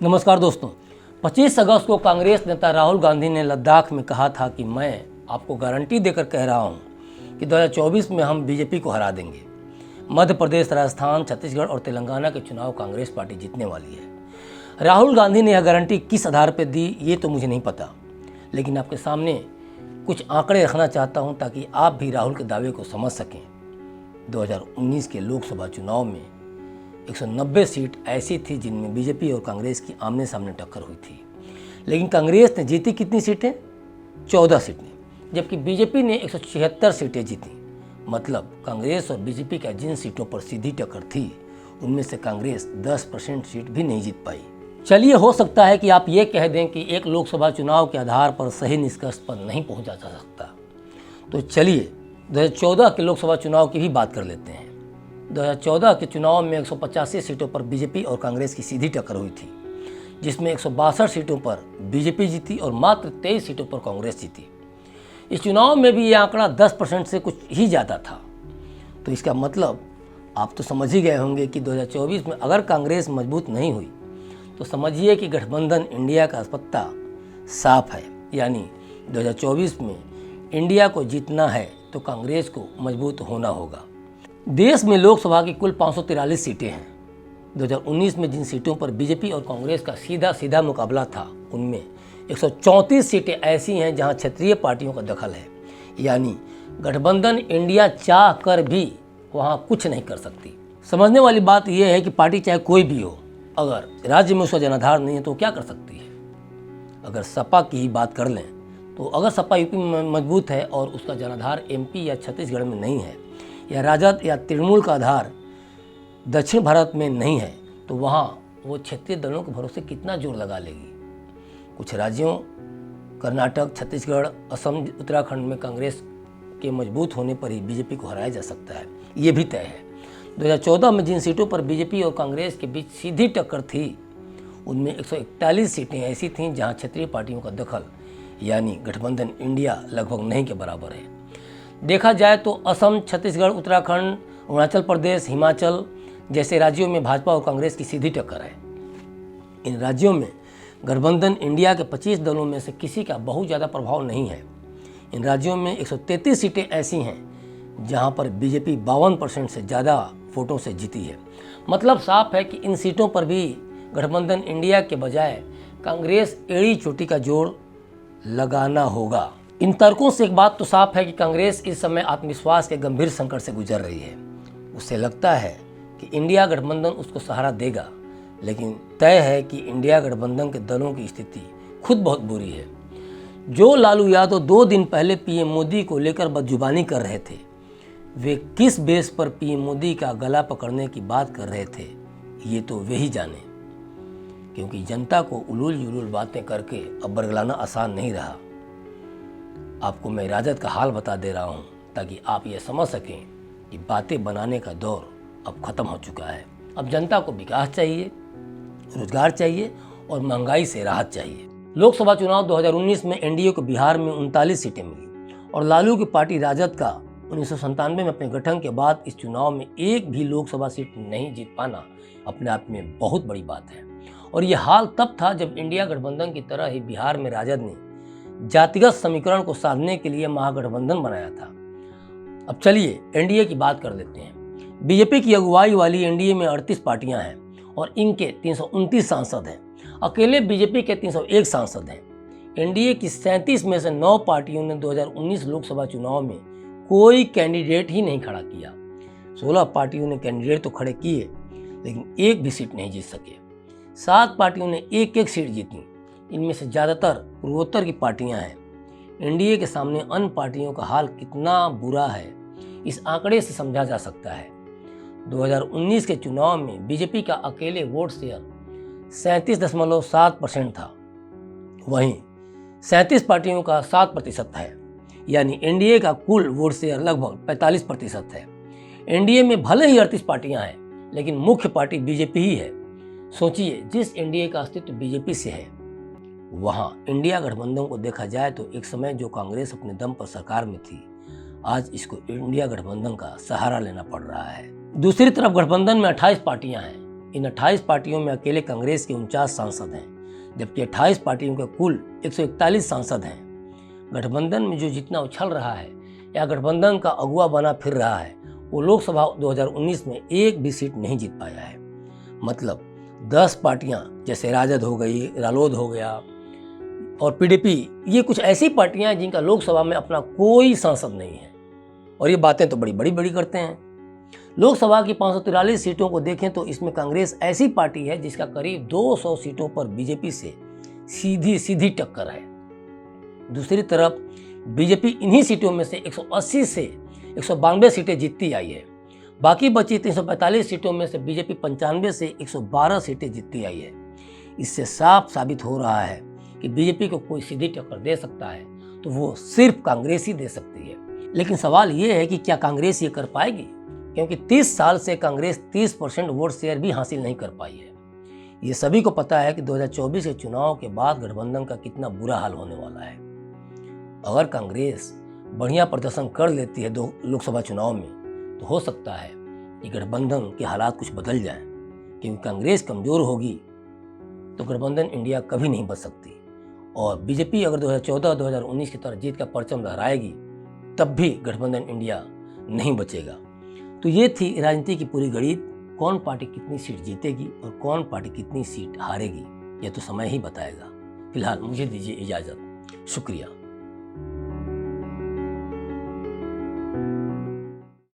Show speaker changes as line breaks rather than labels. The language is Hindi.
नमस्कार दोस्तों, 25 अगस्त को कांग्रेस नेता राहुल गांधी ने लद्दाख में कहा था कि मैं आपको गारंटी देकर कह रहा हूं कि 2024 में हम बीजेपी को हरा देंगे। मध्य प्रदेश, राजस्थान, छत्तीसगढ़ और तेलंगाना के चुनाव कांग्रेस पार्टी जीतने वाली है। राहुल गांधी ने यह गारंटी किस आधार पर दी ये तो मुझे नहीं पता, लेकिन आपके सामने कुछ आंकड़े रखना चाहता हूँ ताकि आप भी राहुल के दावे को समझ सकें। 2019 के लोकसभा चुनाव में 190 सीट ऐसी थी जिनमें बीजेपी और कांग्रेस की आमने सामने टक्कर हुई थी, लेकिन कांग्रेस ने जीती कितनी सीटें? 14 सीटें, जबकि बीजेपी ने 176 सीटें जीती। मतलब कांग्रेस और बीजेपी का जिन सीटों पर सीधी टक्कर थी उनमें से कांग्रेस 10% सीट भी नहीं जीत पाई। चलिए, हो सकता है कि आप ये कह दें कि एक लोकसभा चुनाव के आधार पर सही निष्कर्ष पर नहीं पहुंचा जा सकता, तो चलिए 2014 के लोकसभा चुनाव की भी बात कर लेते हैं। 2014 के चुनाव में 185 सीटों पर बीजेपी और कांग्रेस की सीधी टक्कर हुई थी, जिसमें 162 सीटों पर बीजेपी जीती और मात्र 23 सीटों पर कांग्रेस जीती। इस चुनाव में भी यह आंकड़ा 10% से कुछ ही ज़्यादा था। तो इसका मतलब आप तो समझ ही गए होंगे कि 2024 में अगर कांग्रेस मजबूत नहीं हुई तो समझिए कि गठबंधन इंडिया का पत्ता साफ है। यानी 2024 में इंडिया को जीतना है तो कांग्रेस को मजबूत होना होगा। देश में लोकसभा की कुल 543 सीटें हैं। 2019 में जिन सीटों पर बीजेपी और कांग्रेस का सीधा मुकाबला था उनमें 134 सीटें ऐसी हैं जहां क्षेत्रीय पार्टियों का दखल है। यानी गठबंधन इंडिया चाह कर भी वहां कुछ नहीं कर सकती। समझने वाली बात यह है कि पार्टी चाहे कोई भी हो, अगर राज्य में उसका जनाधार नहीं है तो क्या कर सकती है। अगर सपा की ही बात कर लें तो अगर सपा यूपी में मजबूत है और उसका जनाधार एमपी या छत्तीसगढ़ में नहीं है, या राजद या तृणमूल का आधार दक्षिण भारत में नहीं है, तो वहाँ वो क्षेत्रीय दलों के भरोसे कितना जोर लगा लेगी। कुछ राज्यों कर्नाटक, छत्तीसगढ़, असम, उत्तराखंड में कांग्रेस के मजबूत होने पर ही बीजेपी को हराया जा सकता है, ये भी तय है। 2014 में जिन सीटों पर बीजेपी और कांग्रेस के बीच सीधी टक्कर थी उनमें 141 सीटें ऐसी थीं जहाँ क्षेत्रीय पार्टियों का दखल यानी गठबंधन इंडिया लगभग नहीं के बराबर है। देखा जाए तो असम, छत्तीसगढ़, उत्तराखंड, अरुणाचल प्रदेश, हिमाचल जैसे राज्यों में भाजपा और कांग्रेस की सीधी टक्कर है। इन राज्यों में गठबंधन इंडिया के 25 दलों में से किसी का बहुत ज़्यादा प्रभाव नहीं है। इन राज्यों में 133 सीटें ऐसी हैं जहां पर बीजेपी 52% से ज़्यादा वोटों से जीती है। मतलब साफ है कि इन सीटों पर भी गठबंधन इंडिया के बजाय कांग्रेस एड़ी चोटी का जोर लगाना होगा। इन तर्कों से एक बात तो साफ है कि कांग्रेस इस समय आत्मविश्वास के गंभीर संकट से गुजर रही है। उसे लगता है कि इंडिया गठबंधन उसको सहारा देगा, लेकिन तय है कि इंडिया गठबंधन के दलों की स्थिति खुद बहुत बुरी है। जो लालू यादव 2 दिन पहले पीएम मोदी को लेकर बदजुबानी कर रहे थे, वे किस बेस पर पीएम मोदी का गला पकड़ने की बात कर रहे थे ये तो वे ही जाने, क्योंकि जनता को उलूल जुलूल बातें करके अब बरगलाना आसान नहीं रहा। आपको मैं राजद का हाल बता दे रहा हूँ ताकि आप ये समझ सकें कि बातें बनाने का दौर अब ख़त्म हो चुका है। अब जनता को विकास चाहिए, रोजगार चाहिए और महंगाई से राहत चाहिए। लोकसभा चुनाव 2019 में एनडीए को बिहार में 39 सीटें मिली और लालू की पार्टी राजद का 1997 में अपने गठन के बाद इस चुनाव में एक भी लोकसभा सीट नहीं जीत पाना अपने आप में बहुत बड़ी बात है। और ये हाल तब था जब इंडिया गठबंधन की तरह ही बिहार में राजद ने जातिगत समीकरण को साधने के लिए महागठबंधन बनाया था। अब चलिए एनडीए की बात कर लेते हैं। बीजेपी की अगुवाई वाली एनडीए में 38 पार्टियां हैं और इनके 329 सांसद हैं। अकेले बीजेपी के 301 सांसद हैं। एनडीए की 37 में से 9 पार्टियों ने 2019 लोकसभा चुनाव में कोई कैंडिडेट ही नहीं खड़ा किया। 16 पार्टियों ने कैंडिडेट तो खड़े किए, लेकिन एक भी सीट नहीं जीत सके। 7 पार्टियों ने एक सीट जीती। इनमें से ज़्यादातर पूर्वोत्तर की पार्टियां हैं। एनडीए के सामने अन्य पार्टियों का हाल कितना बुरा है इस आंकड़े से समझा जा सकता है। 2019 के चुनाव में बीजेपी का अकेले वोट शेयर 37.7% था, वहीं 37 पार्टियों का 7% है। यानी एनडीए का कुल वोट शेयर लगभग 45% है। एनडीए में भले ही 38 पार्टियां हैं, लेकिन मुख्य पार्टी बीजेपी ही है। सोचिए, जिस एनडीए का अस्तित्व बीजेपी से है वहां इंडिया गठबंधन को देखा जाए तो एक समय जो कांग्रेस अपने दम पर सरकार में थी, आज इसको इंडिया गठबंधन का सहारा लेना पड़ रहा है। दूसरी तरफ गठबंधन में 28 पार्टियां हैं इन 28 पार्टियों में अकेले कांग्रेस के 49 सांसद हैं, जबकि 28 पार्टियों के कुल 141 सांसद हैं। गठबंधन में जो जितना उछल रहा है या गठबंधन का अगुवा बना फिर रहा है, वो लोकसभा 2019 में एक भी सीट नहीं जीत पाया है। मतलब 10 पार्टियां जैसे राजद हो गई, रालोद हो गया और पीडीपी, ये कुछ ऐसी पार्टियां हैं जिनका लोकसभा में अपना कोई सांसद नहीं है। और ये बातें तो बड़ी बड़ी करते हैं। लोकसभा की 543 सीटों को देखें तो इसमें कांग्रेस ऐसी पार्टी है जिसका करीब 200 सीटों पर बीजेपी से सीधी टक्कर है। दूसरी तरफ बीजेपी इन्हीं सीटों में से 180 से 192 सीटें जीतती आई है। बाकी बची 345 सीटों में से बीजेपी 95 से 112 सीटें जीतती आई है। इससे साफ साबित हो रहा है कि बीजेपी को कोई सीधी टक्कर दे सकता है तो वो सिर्फ कांग्रेस ही दे सकती है। लेकिन सवाल ये है कि क्या कांग्रेस ये कर पाएगी, क्योंकि 30 साल से कांग्रेस 30% वोट शेयर भी हासिल नहीं कर पाई है। ये सभी को पता है कि 2024 के चुनाव के बाद गठबंधन का कितना बुरा हाल होने वाला है। अगर कांग्रेस बढ़िया प्रदर्शन कर लेती है 2 लोकसभा चुनाव में, तो हो सकता है कि गठबंधन के हालात कुछ बदल जाएं, क्योंकि कांग्रेस कमज़ोर होगी तो गठबंधन इंडिया कभी नहीं बच सकती। और बीजेपी अगर 2014-2019 की तरह जीत का परचम लहराएगी, तब भी गठबंधन इंडिया नहीं बचेगा। तो ये थी राजनीति की पूरी गणित। कौन पार्टी कितनी सीट जीतेगी और कौन पार्टी कितनी सीट हारेगी, यह तो समय ही बताएगा। फिलहाल मुझे दीजिए इजाज़त। शुक्रिया।